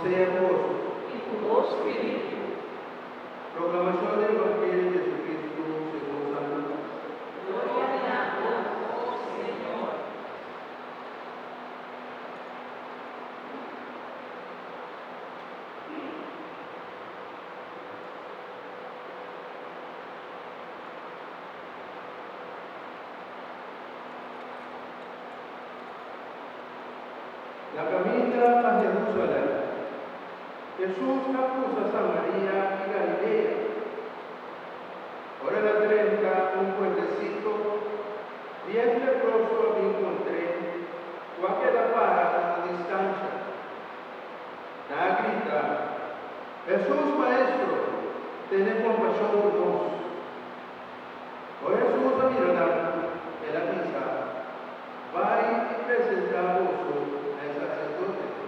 sea vos. y tu espíritu. Proclamación del Evangelio de Jesucristo según San Lucas. Gloria a vos, oh Señor. La camina a Jerusalén. Jesús cruza Samaria y Galilea. Ahora la 30, un puentecito, 10 leprosos encontré, cualquier parada a distancia. Da grita, Jesús Maestro, ten compasión por nos. O Jesús a mirada, él avisa, vai y presenta vos al sacerdote.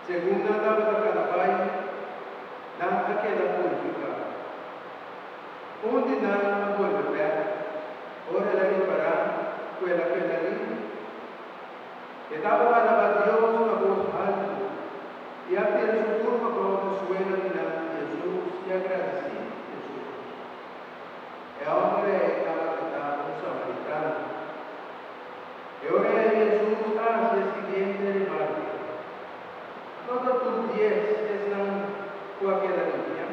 Según andaba la carabay, nada queda purificado. Un dinar vuelve ver, ora la ripará, quella que la línea. Que daba alabar a Dios a voz alta, y hacia su turma cuando suena delante de Jesús y agradecía a Jesús. El hombre estaba tratado un samaritano. Y ahora Jesús hace el siguiente remarca. No tus 10 están cualquier limpia.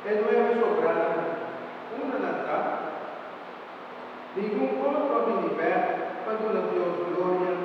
El 9 sobrará, una natal. Ningún otro viniver cuando la Dios gloria